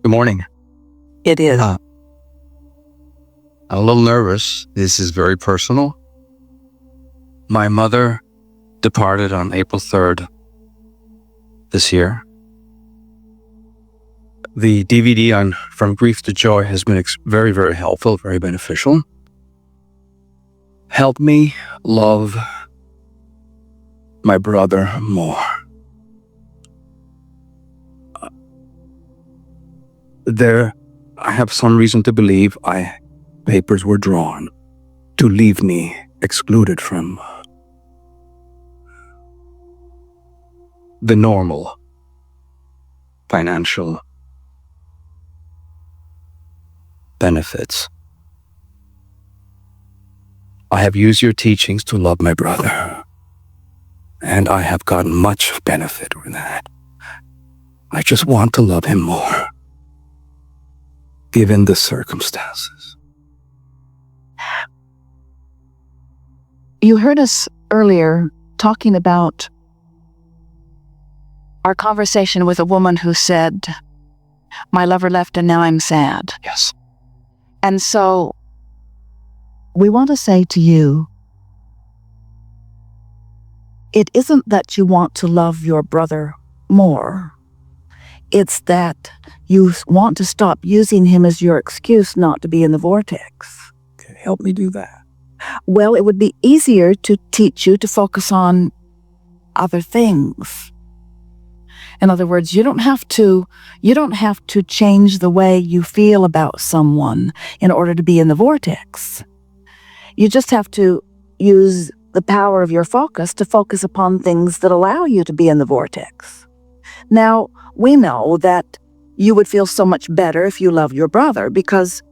Good morning. It is. I'm a little nervous. This is very personal. My mother departed on April 3rd this year. The DVD on From Grief to Joy has been very, very helpful, very beneficial. Help me love my brother more. I have some reason to believe papers were drawn to leave me excluded from the normal financial benefits. I have used your teachings to love my brother, and I have gotten much benefit from that. I just want to love him more, given the circumstances. You heard us earlier talking about our conversation with a woman who said, "My lover left and now I'm sad." Yes. And so we want to say to you, it isn't that you want to love your brother more. It's that you want to stop using him as your excuse not to be in the vortex. Okay, help me do that. Well, it would be easier to teach you to focus on other things. In other words, you don't have to change the way you feel about someone in order to be in the vortex. You just have to use the power of your focus to focus upon things that allow you to be in the vortex. Now, we know that you would feel so much better if you love your brother, because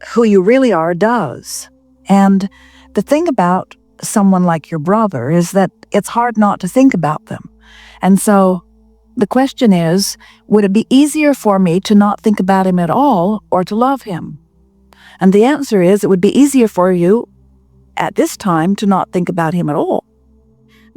who you really are does. And the thing about someone like your brother is that it's hard not to think about them. And so the question is, would it be easier for me to not think about him at all or to love him? And the answer is, it would be easier for you at this time to not think about him at all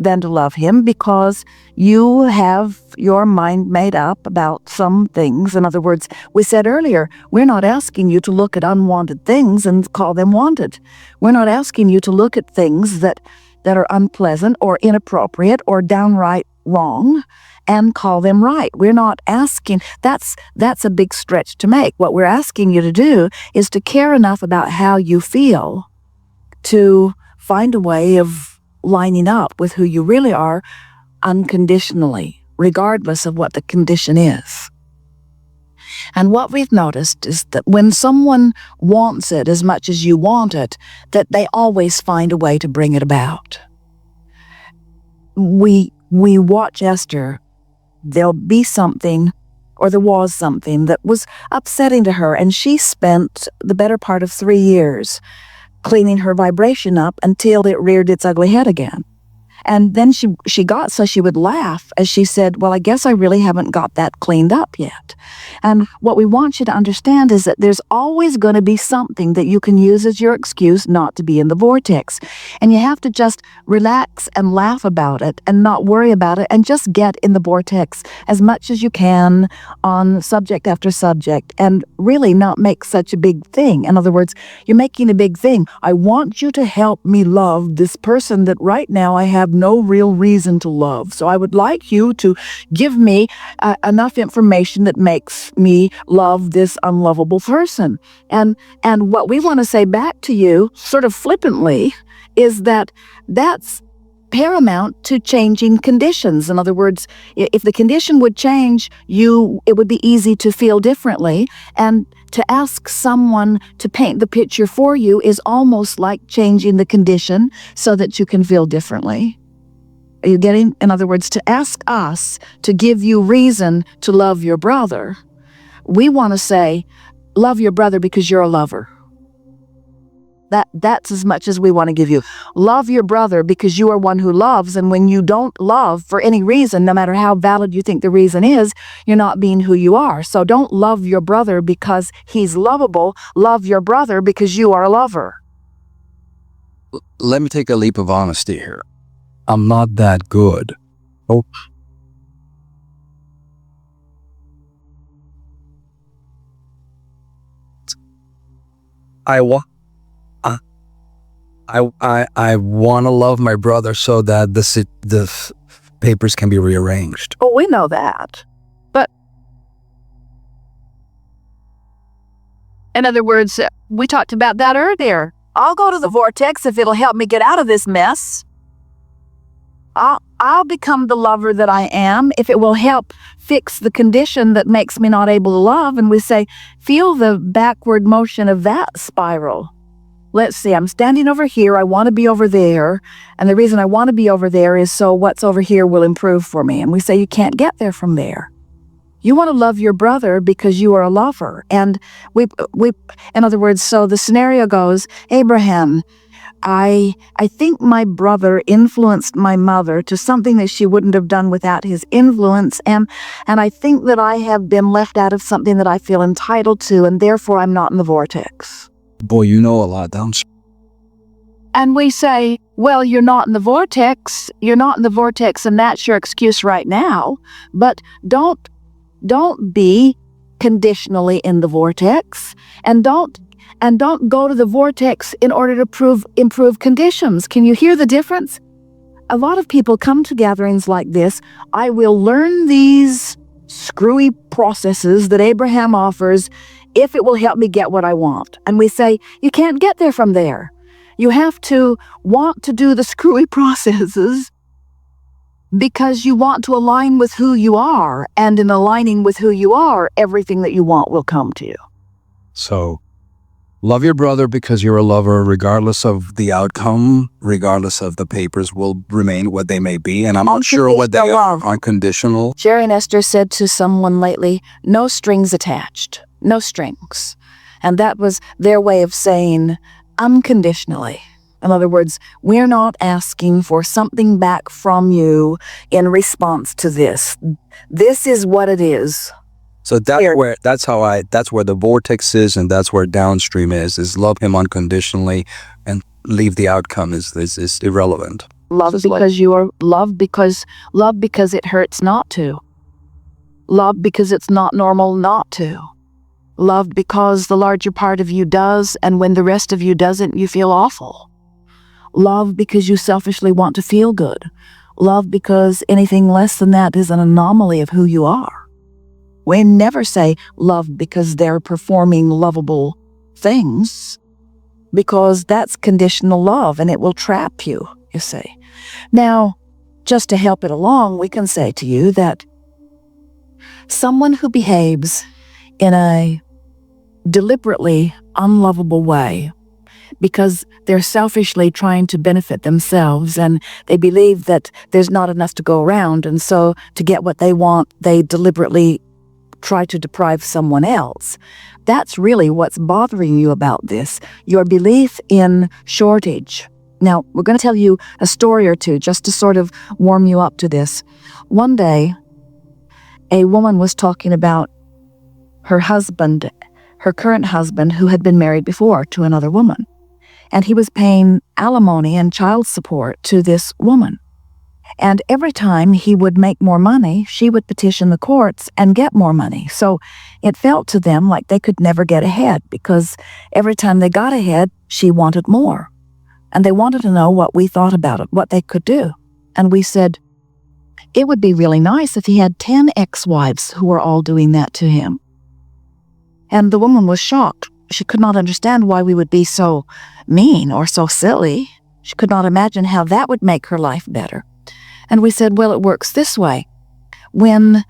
than to love him, because you have your mind made up about some things. In other words, we said earlier, we're not asking you to look at unwanted things and call them wanted. We're not asking you to look at things that are unpleasant or inappropriate or downright wrong and call them right. We're not asking, that's a big stretch to make. What we're asking you to do is to care enough about how you feel to find a way of lining up with who you really are unconditionally, regardless of what the condition is. And what we've noticed is that when someone wants it as much as you want it, that they always find a way to bring it about. We watch Esther. There'll be something, or there was something that was upsetting to her, and she spent the better part of 3 years cleaning her vibration up until it reared its ugly head again. And then she got so she would laugh as she said, "Well, I guess I really haven't got that cleaned up yet." And what we want you to understand is that there's always going to be something that you can use as your excuse not to be in the vortex. And you have to just relax and laugh about it and not worry about it, and just get in the vortex as much as you can on subject after subject, and really not make such a big thing. In other words, you're making a big thing. I want you to help me love this person that right now I have no real reason to love. So I would like you to give me enough information that makes me love this unlovable person. And what we want to say back to you, sort of flippantly, is that that's paramount to changing conditions. In other words, if the condition would change, it would be easy to feel differently. And to ask someone to paint the picture for you is almost like changing the condition so that you can feel differently. Are you getting? In other words, to ask us to give you reason to love your brother, we want to say, love your brother because you're a lover. That's as much as we want to give you. Love your brother because you are one who loves, and when you don't love for any reason, no matter how valid you think the reason is, you're not being who you are. So don't love your brother because he's lovable. Love your brother because you are a lover. Let me take a leap of honesty here. I'm not that good. Oh. I want to love my brother so that the papers can be rearranged. Oh, we know that. But in other words, we talked about that earlier. I'll go to the vortex if it'll help me get out of this mess. I'll become the lover that I am if it will help fix the condition that makes me not able to love. And we say, feel the backward motion of that spiral. Let's see, I'm standing over here, I want to be over there, and the reason I want to be over there is so what's over here will improve for me. And we say you can't get there from there. You want to love your brother because you are a lover. And we in other words, so the scenario goes, Abraham, I think my brother influenced my mother to something that she wouldn't have done without his influence, and I think that I have been left out of something that I feel entitled to, and therefore I'm not in the vortex. Boy, you know a lot, don't you? And we say, well, you're not in the vortex, and that's your excuse right now, but don't be conditionally in the vortex, and don't go to the vortex in order to improve conditions. Can you hear the difference? A lot of people come to gatherings like this. I will learn these screwy processes that Abraham offers if it will help me get what I want. And we say, you can't get there from there. You have to want to do the screwy processes because you want to align with who you are. And in aligning with who you are, everything that you want will come to you. So, love your brother because you're a lover, regardless of the outcome, regardless of the papers will remain what they may be. And I'm not sure what they are. Unconditional. Jerry and Esther said to someone lately, no strings attached, no strings. And that was their way of saying unconditionally. In other words, we're not asking for something back from you in response to this. This is what it is. So that's where the vortex is, and that's where downstream is love him unconditionally and leave the outcome is irrelevant. Love because you are love because it hurts not to. Love because it's not normal not to. Love because the larger part of you does, and when the rest of you doesn't, you feel awful. Love because you selfishly want to feel good. Love because anything less than that is an anomaly of who you are. We never say love because they're performing lovable things, because that's conditional love and it will trap you, you see. Now, just to help it along, we can say to you that someone who behaves in a deliberately unlovable way because they're selfishly trying to benefit themselves and they believe that there's not enough to go around, and so to get what they want, they deliberately try to deprive someone else. That's really what's bothering you about this, your belief in shortage. Now, we're going to tell you a story or two just to sort of warm you up to this. One day, a woman was talking about her husband, her current husband, who had been married before to another woman. And he was paying alimony and child support to this woman. And every time he would make more money, she would petition the courts and get more money. So it felt to them like they could never get ahead, because every time they got ahead, she wanted more. And they wanted to know what we thought about it, what they could do. And we said, it would be really nice if he had 10 ex-wives who were all doing that to him. And the woman was shocked. She could not understand why we would be so mean or so silly. She could not imagine how that would make her life better. And we said, well, it works this way. When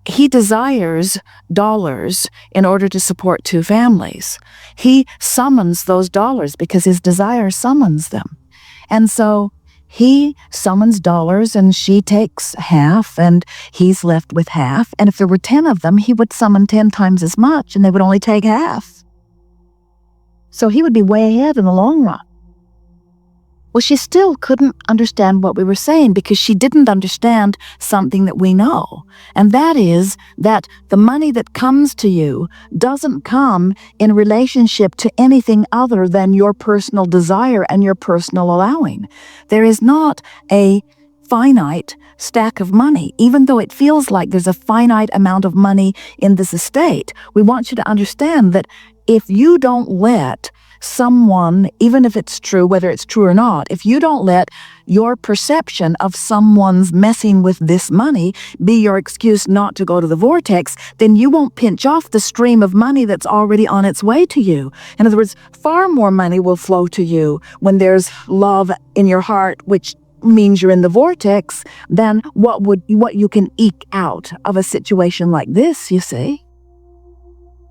he desires dollars in order to support two families, he summons those dollars because his desire summons them. And so he summons dollars and she takes half and he's left with half. And if there were 10 of them, he would summon 10 times as much and they would only take half. So he would be way ahead in the long run. Well, she still couldn't understand what we were saying because she didn't understand something that we know. And that is that the money that comes to you doesn't come in relationship to anything other than your personal desire and your personal allowing. There is not a finite stack of money, even though it feels like there's a finite amount of money in this estate. We want you to understand that if you don't let someone, even if it's true, whether it's true or not, if you don't let your perception of someone's messing with this money be your excuse not to go to the vortex, then you won't pinch off the stream of money that's already on its way to you. In other words, far more money will flow to you when there's love in your heart, which means you're in the vortex, than what you can eke out of a situation like this, you see.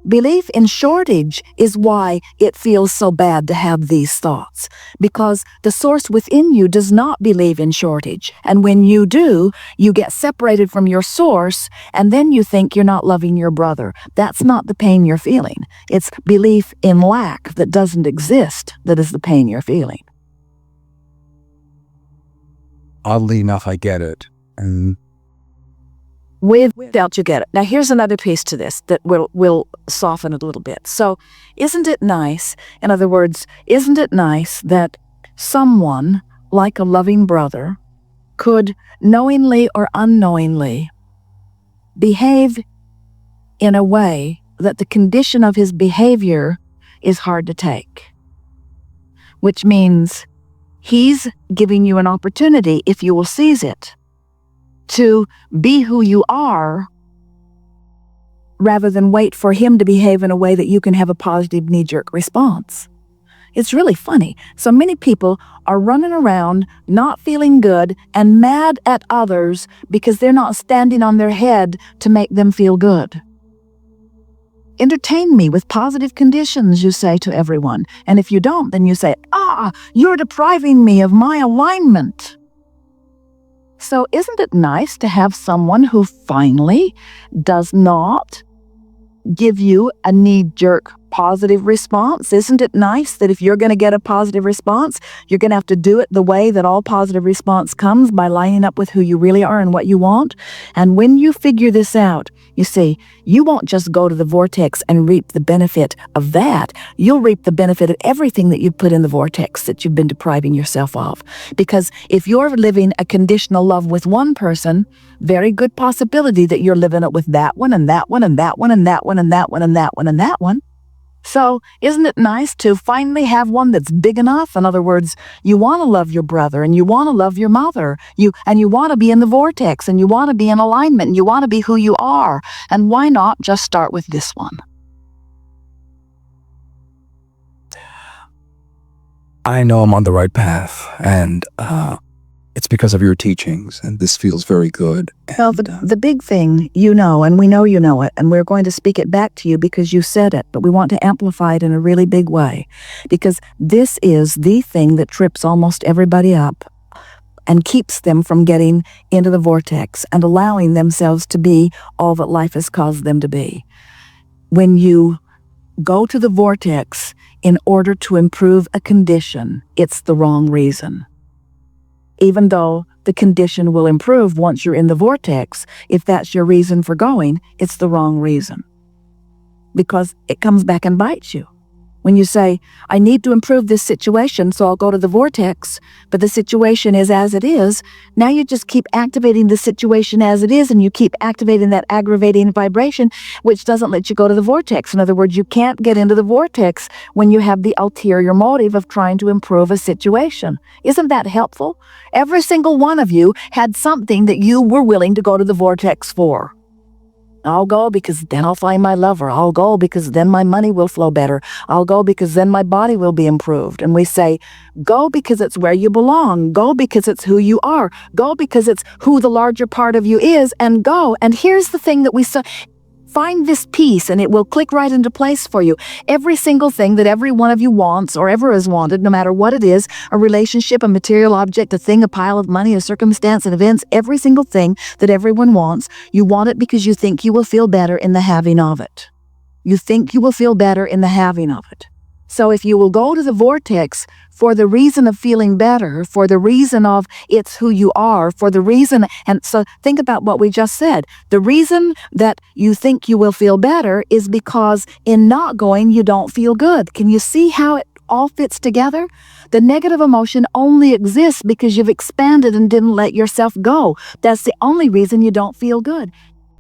Belief in shortage is why it feels so bad to have these thoughts, because the source within you does not believe in shortage. And when you do, you get separated from your source, and then you think you're not loving your brother. That's not the pain you're feeling. It's belief in lack that doesn't exist that is the pain you're feeling. Oddly enough, I get it. And Without you get it. Now here's another piece to this that will soften it a little bit. So isn't it nice, in other words, isn't it nice that someone like a loving brother could knowingly or unknowingly behave in a way that the condition of his behavior is hard to take? Which means he's giving you an opportunity, if you will seize it, to be who you are rather than wait for him to behave in a way that you can have a positive knee-jerk response. It's really funny. So many people are running around not feeling good and mad at others because they're not standing on their head to make them feel good. Entertain me with positive conditions, you say to everyone. And if you don't, then you say, you're depriving me of my alignment. So isn't it nice to have someone who finally does not give you a knee-jerk positive response? Isn't it nice that if you're going to get a positive response, you're going to have to do it the way that all positive response comes, by lining up with who you really are and what you want? And when you figure this out, you see, you won't just go to the vortex and reap the benefit of that. You'll reap the benefit of everything that you've put in the vortex that you've been depriving yourself of. Because if you're living a conditional love with one person, very good possibility that you're living it with that one and that one and that one and that one and that one and that one and that one. So isn't it nice to finally have one that's big enough? In other words, you want to love your brother and you want to love your mother. You want to be in the vortex and you want to be in alignment and you want to be who you are. And why not just start with this one? I know I'm on the right path, and it's because of your teachings, and this feels very good. Well, the big thing, you know, and we know you know it, and we're going to speak it back to you because you said it, but we want to amplify it in a really big way, because this is the thing that trips almost everybody up and keeps them from getting into the vortex and allowing themselves to be all that life has caused them to be. When you go to the vortex in order to improve a condition, it's the wrong reason. Even though the condition will improve once you're in the vortex, if that's your reason for going, it's the wrong reason. Because it comes back and bites you. When you say, I need to improve this situation, so I'll go to the vortex, but the situation is as it is, now you just keep activating the situation as it is, and you keep activating that aggravating vibration, which doesn't let you go to the vortex. In other words, you can't get into the vortex when you have the ulterior motive of trying to improve a situation. Isn't that helpful? Every single one of you had something that you were willing to go to the vortex for. I'll go because then I'll find my lover. I'll go because then my money will flow better. I'll go because then my body will be improved. And we say, go because it's where you belong. Go because it's who you are. Go because it's who the larger part of you is, and go. And here's the thing that we say. Find this piece and it will click right into place for you. Every single thing that every one of you wants or ever has wanted, no matter what it is, a relationship, a material object, a thing, a pile of money, a circumstance, an event, every single thing that everyone wants, you want it because you think you will feel better in the having of it. You think you will feel better in the having of it. So if you will go to the vortex for the reason of feeling better, for the reason of it's who you are, for the reason, and so think about what we just said. The reason that you think you will feel better is because in not going, you don't feel good. Can you see how it all fits together? The negative emotion only exists because you've expanded and didn't let yourself go. That's the only reason you don't feel good.